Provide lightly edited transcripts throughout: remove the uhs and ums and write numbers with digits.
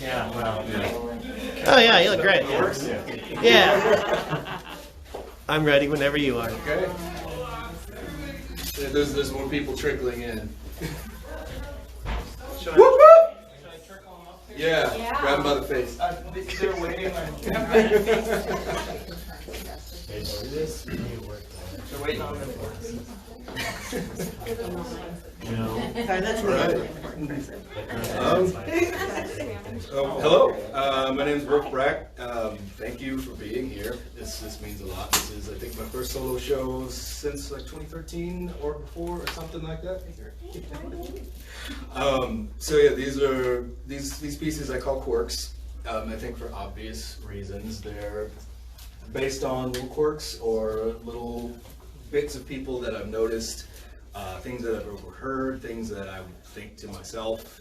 Yeah, well, Oh yeah, you look great. works. Yeah. I'm ready whenever you are. Okay. There's more people trickling in. Should Whoop, I whoop! trickle them up? Yeah, Yeah. grab him by the face. They're waiting. They're waiting on them. Sorry, that's me. Hello, my name is Wolfe Brack. Thank you for being here. This means a lot. This is, I think, my first solo show since like 2013 or before or something like that. So yeah, these pieces I call quirks. I think for obvious reasons. They're based on little quirks or little bits of people that I've noticed, things that I've overheard, things that I would think to myself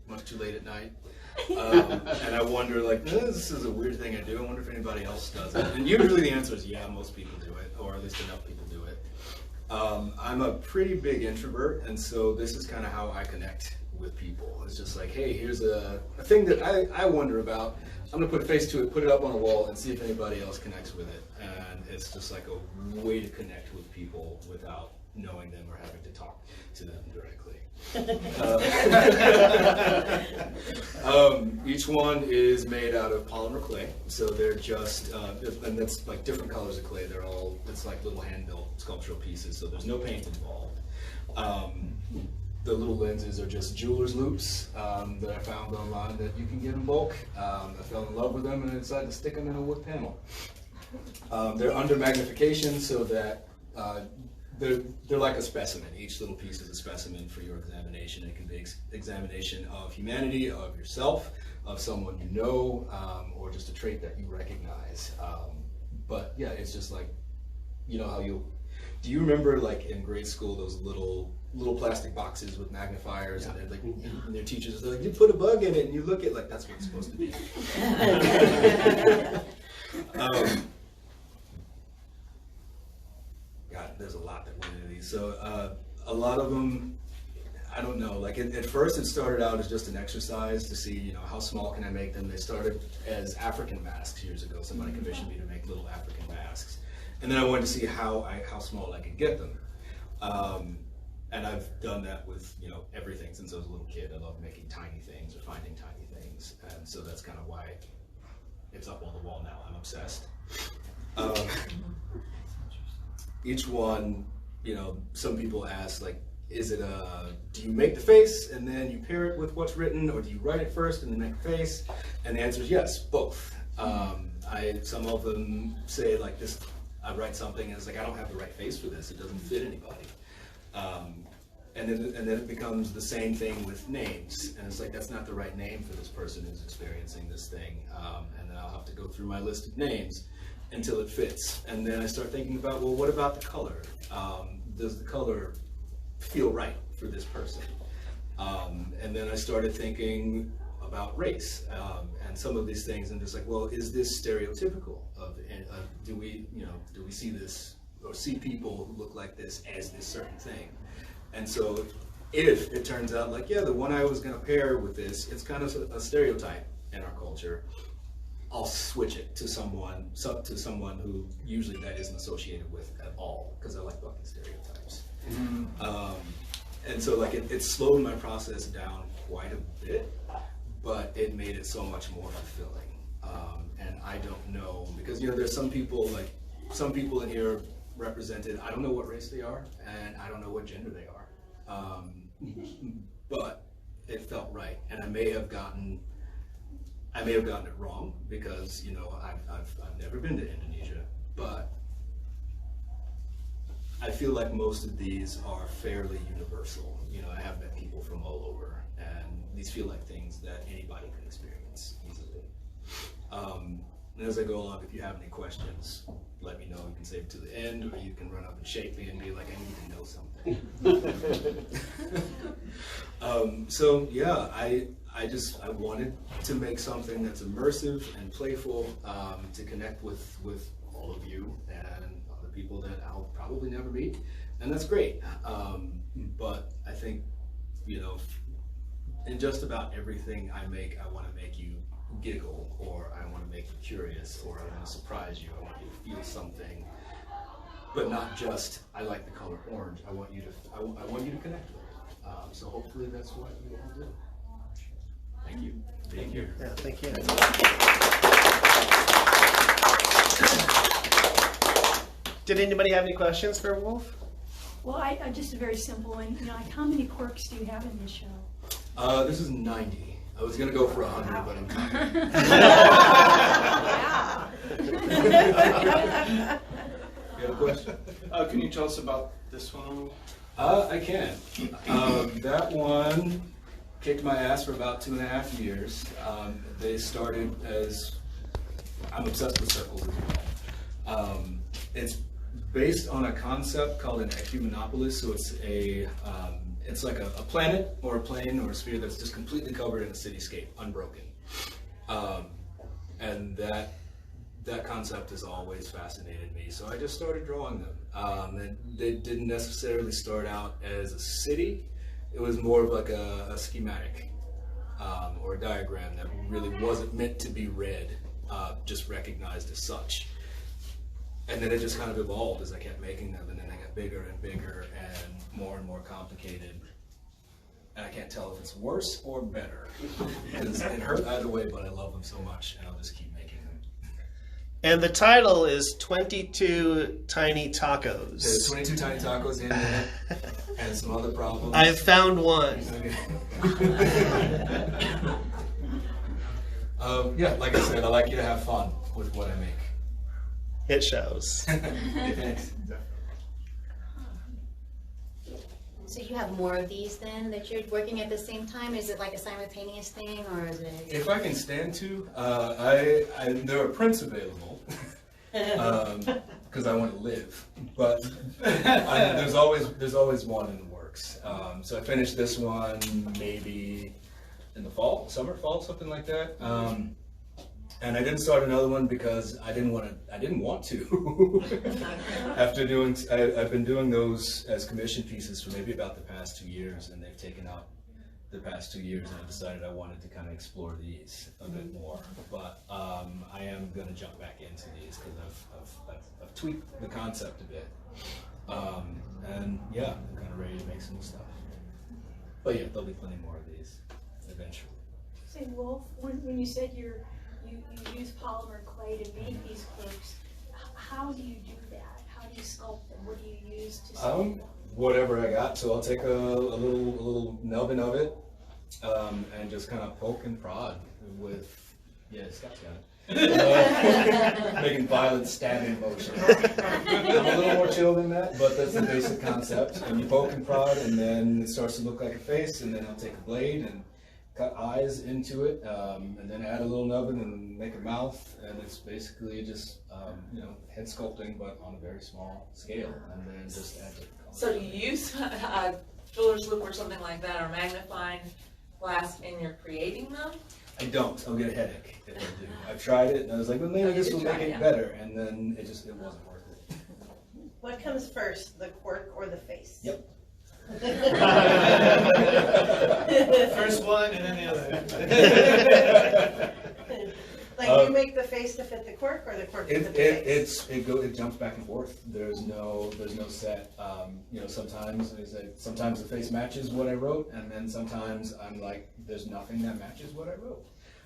much too late at night. And I wonder, like, this is a weird thing I do. I wonder if anybody else does it. And usually the answer is yeah, most people do it, or at least enough people do it. I'm a pretty big introvert, and so this is kind of how I connect with people. It's just like, hey, here's a thing that I wonder about. I'm gonna put a face to it, put it up on a wall, and see if anybody else connects with it. And it's just like a way to connect with people without knowing them or having to talk to them directly. Each one is made out of polymer clay, so they're just, and that's like different colors of clay. They're all, it's like little hand-built sculptural pieces, so there's no paint involved. The little lenses are just jeweler's loops that I found online that you can get in bulk. I fell in love with them and I decided to stick them in a wood panel. They're under magnification so that they're like a specimen. Each little piece is a specimen for your examination. It can be examination of humanity, of yourself, of someone you know, or just a trait that you recognize. But yeah, it's just like, you know how do you remember like in grade school those little plastic boxes with magnifiers, and they're like, and their teachers are like, you put a bug in it and you look at like, that's what it's supposed to be. God, there's a lot that went into these. So a lot of them, I don't know, like at first it started out as just an exercise to see, you know, how small can I make them. They started as African masks years ago. Somebody commissioned me to make little African masks. And then I wanted to see how small I could get them. And I've done that with, you know, everything since I was a little kid. I love making tiny things or finding tiny things. And so that's kind of why it's up on the wall now. I'm obsessed. Each one, you know, some people ask, like, is it do you make the face and then you pair it with what's written, or do you write it first and then make the face? And the answer is yes, both. Some of them say like this, I write something and it's like, I don't have the right face for this. It doesn't fit anybody. And then it becomes the same thing with names. And it's like, that's not the right name for this person who's experiencing this thing. And then I'll have to go through my list of names until it fits. And then I start thinking about, well, what about the color? Does the color feel right for this person? And then I started thinking about race and some of these things, and just like, well, is this stereotypical do we see this or see people who look like this as this certain thing? And so if it turns out like, yeah, the one I was going to pair with this, it's kind of a stereotype in our culture, I'll switch it to someone who usually that isn't associated with at all, because I like bucking stereotypes. And so like it slowed my process down quite a bit, but it made it so much more fulfilling. And I don't know, because, you know, there's some people in here represented, I don't know what race they are, and I don't know what gender they are. But it felt right, and I may have gotten it wrong, because, you know, I've never been to Indonesia, but I feel like most of these are fairly universal. You know, I have met people from all over, and these feel like things that anybody can experience easily. And as I go along, if you have any questions, let me know. You can save it to the end, or you can run up and shake me and be like, I need to know something. So yeah, I wanted to make something that's immersive and playful, to connect with all of you and other people that I'll probably never meet, and that's great. But I think, you know, in just about everything I make, I want to make you giggle, or I want to make you curious, or I want to surprise you. I want you to feel something, but not just I like the color orange. I want you to I want you to connect with it. So hopefully that's what you all do. Thank you. Thank you. Yeah, thank you. Did anybody have any questions for Wolfe? Well, I just a very simple one. You know, like how many quirks do you have in this show? This is 90. I was gonna go for 100, but I'm tired. You have a question? Can you tell us about this one? I can. That one kicked my ass for about 2.5 years. They started as, I'm obsessed with circles as well. It's based on a concept called an ecumenopolis, so it's like a planet or a plane or a sphere that's just completely covered in a cityscape, unbroken. And that concept has always fascinated me, so I just started drawing them. And they didn't necessarily start out as a city. It was more of like a schematic or a diagram that really wasn't meant to be read, just recognized as such. And then it just kind of evolved as I kept making them, and then they got bigger and bigger and more complicated. And I can't tell if it's worse or better. It hurt either way, but I love them so much, and I'll just keep making them. And the title is 22 Tiny Tacos. There's 22 tiny tacos in there, and some other problems. I've found one. Yeah, like I said, I like you to have fun with what I make. It shows. Thanks. So you have more of these then that you're working at the same time? Is it like a simultaneous thing, or is it? If I can stand to, there are prints available because I want to live, but there's always one in the works. So I finished this one maybe in the fall, fall, something like that. And I didn't start another one because I didn't want to. After I've been doing those as commission pieces for maybe about the past 2 years, and they've taken up the past 2 years, and I decided I wanted to kind of explore these a bit more. But I am going to jump back into these because I've tweaked the concept a bit. And yeah, I'm kind of ready to make some new stuff. But yeah, there'll be plenty more of these eventually. Say, Wolfe, when you said you use polymer clay to make these quirks, how do you do that? How do you sculpt them? What do you use to sculpt them? Whatever I got. So I'll take a little nubbin of it and just kind of poke and prod with, yeah, Scott's got it. Making violent stabbing motion. I'm a little more chill than that, but that's the basic concept. And you poke and prod, and then it starts to look like a face, and then I'll take a blade and cut eyes into it, and then add a little nubbin and make a mouth, and it's basically just head sculpting, but on a very small scale, and then just add it. So do you use jeweler's loop or something like that, or magnifying glass, and you're creating them? I don't. I'll get a headache if I do. I've tried it, and I was like, well, maybe this will make it better, and then it wasn't worth it. What comes first, the quirk or the face? Yep. First one and then the other. Like you make the face to fit the quirk, or the quirk to fit the face? It jumps back and forth. There's no set. Sometimes sometimes the face matches what I wrote, and then sometimes I'm like, there's nothing that matches what I wrote.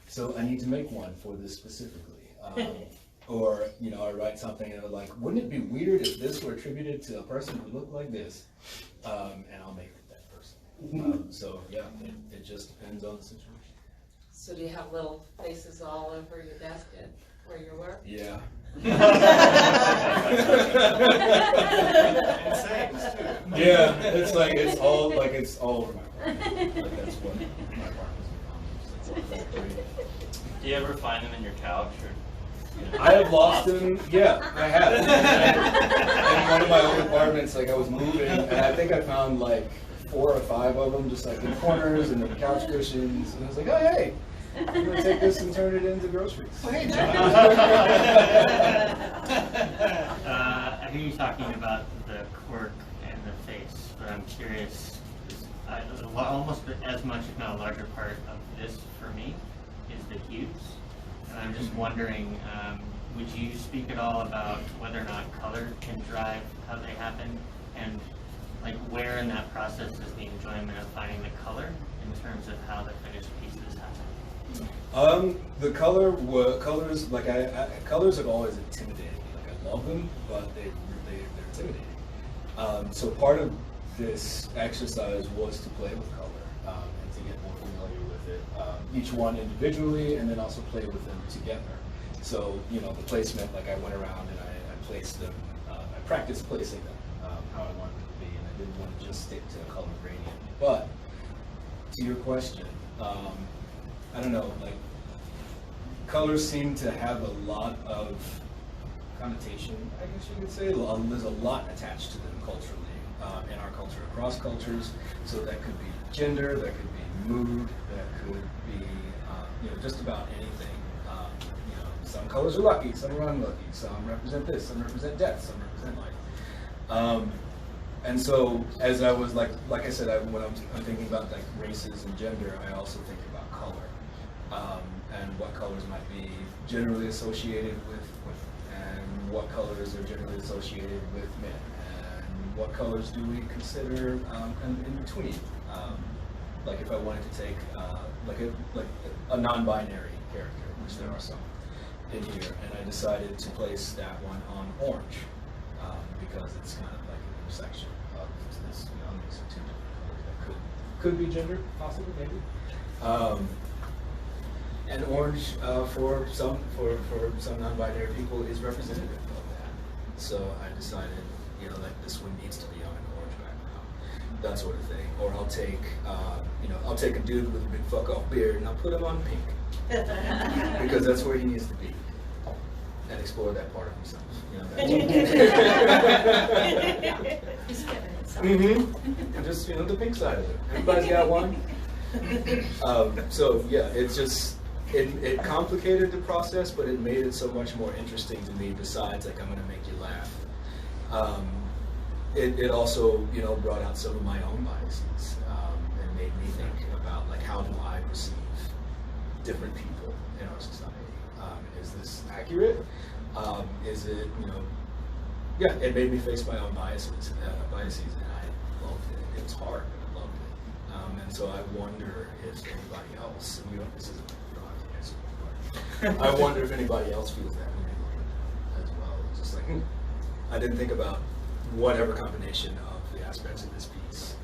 So I need to make one for this specifically. Or I write something and I'm like, wouldn't it be weird if this were attributed to a person who looked like this? And I'll make it that person. So yeah, it just depends on the situation. So do you have little faces all over your desk at where you work? Yeah. Yeah, it's all over my apartment. Like that's what my apartment's become. Do you ever find them in your couch? Or, I have lost them. Yeah, I have. In one of my old apartments, I was moving, and I think I found 4 or 5 of them, just in corners and the couch cushions. And I was like, oh hey, I'm gonna take this and turn it into groceries. Hey, John. I hear you talking about the quirk and the face, but I'm curious. almost as much, if not a larger part of this for me, is the hues. And I'm just wondering, would you speak at all about whether or not color can drive how they happen? And like where in that process is the enjoyment of finding the color in terms of how the finished pieces happen? The colors, like colors are always intimidating. Like I love them, but they're intimidating. So part of this exercise was to play with color and to get more familiar with it, each one individually, and then also play with them together. So the placement, like I went around and I placed them, I practiced placing them how I wanted them to be, and I didn't want to just stick to a color gradient. But to your question, I don't know, like colors seem to have a lot of connotation, I guess you could say. There's a lot attached to them culturally, in our culture, across cultures. So that could be gender, that could be mood, that could be, just about anything. Some colors are lucky, some are unlucky, some represent this, some represent death, some represent life. And so, as I was like I said, when I'm thinking about like races and gender, I also think about color, and what colors might be generally associated with women, and what colors are generally associated with men, and what colors do we consider kind of in between. Like if I wanted to take like a non-binary character, which there are some in here, and I decided to place that one on orange because it's kind of like an intersection of this mix of two different colors that could be gender, possibly, maybe. And orange for some non-binary people is representative of that. So I decided, like this one needs to be on an orange background, that sort of thing. Or I'll take, I'll take a dude with a big fuck off beard and I'll put him on pink because that's where he needs to be, and explore that part of himself. And just the pink side of it. Everybody's got one. So yeah, it's just. It complicated the process, but it made it so much more interesting to me. Besides, like I'm going to make you laugh. It also, brought out some of my own biases and made me think about like how do I perceive different people in our society? Is this accurate? Is it, yeah? It made me face my own biases, and I loved it. It was hard, but I loved it. And so I wonder if anybody else. This isn't. I wonder if anybody else feels that way as well. It's just like, I didn't think about whatever combination of the aspects of this piece.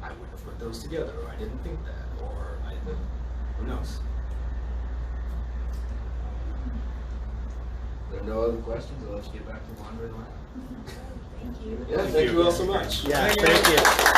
I would have put those together, or I didn't think that, or who knows? There are no other questions, so let's get back to wandering around. Thank you. Yeah, thank you all so much. Yeah, thank you.